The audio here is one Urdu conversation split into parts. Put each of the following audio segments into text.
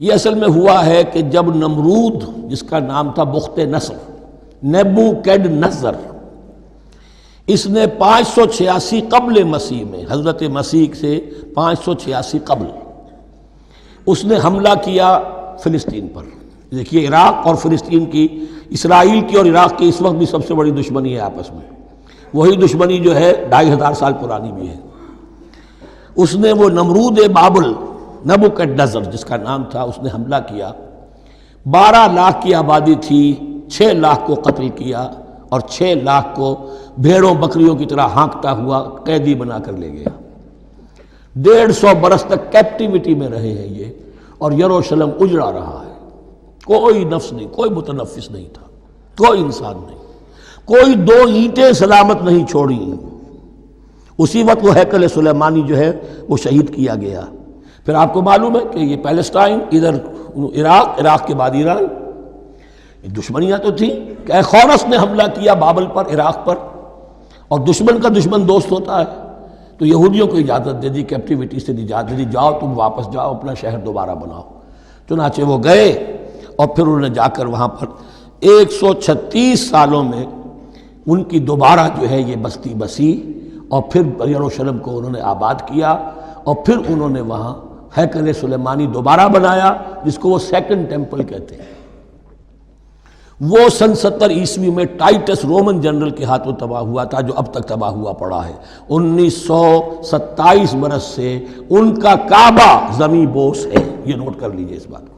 یہ اصل میں ہوا ہے کہ جب نمرود، جس کا نام تھا بخت نصر، نیبوکیڈ نظر، اس نے 586 قبل مسیح میں، حضرت مسیح سے 586 قبل، اس نے حملہ کیا فلسطین پر۔ دیکھیے عراق اور فلسطین کی، اسرائیل کی اور عراق کی اس وقت بھی سب سے بڑی دشمنی ہے آپس میں، وہی دشمنی جو ہے 2500 سال پرانی بھی ہے۔ اس نے وہ نمرود بابل، نیبوکیڈ نظر جس کا نام تھا، اس نے حملہ کیا۔ 12 لاکھ کی آبادی تھی، 6 لاکھ کو قتل کیا اور 6 لاکھ کو بھیڑوں بکریوں کی طرح ہانکتا ہوا قیدی بنا کر لے گیا۔ 150 برس تک کیپٹیوٹی میں رہے ہیں یہ، اور یروشلم اجڑا رہا ہے۔ کوئی نفس نہیں، کوئی متنفس نہیں تھا، کوئی انسان نہیں، کوئی 2 اینٹیں سلامت نہیں چھوڑی۔ اسی وقت وہ ہیکل سلیمانی جو ہے وہ شہید کیا گیا۔ پھر آپ کو معلوم ہے کہ یہ پیلسٹائن، ادھر عراق، عراق کے بعد ایران، دشمنیاں تو تھیں کہ خورس نے حملہ کیا بابل پر، عراق پر، اور دشمن کا دشمن دوست ہوتا ہے، تو یہودیوں کو اجازت دے دی، کیپٹیوٹی سے اجازت دے دی، جاؤ تم واپس جاؤ، اپنا شہر دوبارہ بناؤ۔ چنانچہ وہ گئے اور پھر انہوں نے جا کر وہاں پر 136 سالوں میں ان کی دوبارہ جو ہے یہ بستی بسی، اور پھر یروشلم کو انہوں نے آباد کیا، اور پھر انہوں نے وہاں ہیکل سلیمانی دوبارہ بنایا، جس کو وہ سیکنڈ ٹیمپل کہتے ہیں۔ وہ سن 70 عیسوی میں ٹائٹس رومن جنرل کے ہاتھوں تباہ ہوا تھا، جو اب تک تباہ ہوا پڑا ہے۔ 1927 برس سے ان کا کعبہ زمیں بوس ہے، یہ نوٹ کر لیجئے اس بات کو۔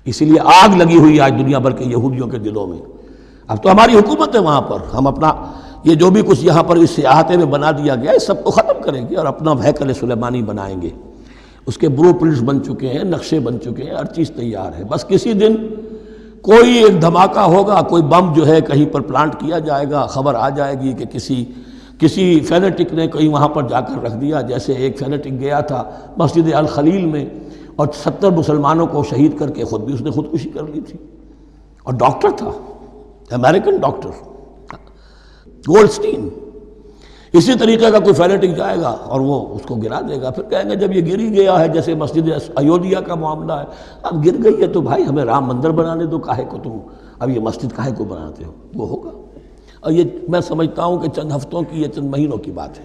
اسی لیے آگ لگی ہوئی آج دنیا بھر کے یہودیوں کے دلوں میں۔ اب تو ہماری حکومت ہے وہاں پر، ہم اپنا یہ جو بھی کچھ یہاں پر اس احاطے میں بنا دیا گیا ہے، اس سب کو ختم کریں گے اور اپنا ہیکل سلیمانی بنائیں گے۔ اس کے بلو پرنٹس بن چکے ہیں، نقشے بن چکے ہیں، ہر چیز تیار ہے۔ بس کسی دن کوئی ایک دھماکہ ہوگا، کوئی بم جو ہے کہیں پر پلانٹ کیا جائے گا، خبر آ جائے گی کہ کسی فینیٹک نے کہیں وہاں پر جا کر رکھ دیا، جیسے ایک فینیٹک گیا تھا مسجد الخلیل میں اور 70 مسلمانوں کو شہید کر کے خود بھی اس نے خودکشی کر لی تھی، اور ڈاکٹر تھا، امریکن ڈاکٹر گولڈسٹین۔ اسی طریقے کا کوئی فینیٹک جائے گا اور وہ اس کو گرا دے گا، پھر کہیں گے جب یہ گر ہی گیا ہے، جیسے مسجد ایودھیا کا معاملہ ہے، اب گر گئی ہے تو بھائی ہمیں رام مندر بنانے دو، کاہے کو تم اب یہ مسجد کاہے کو بناتے ہو، وہ ہوگا۔ اور یہ میں سمجھتا ہوں کہ چند ہفتوں کی یا چند مہینوں کی بات ہے۔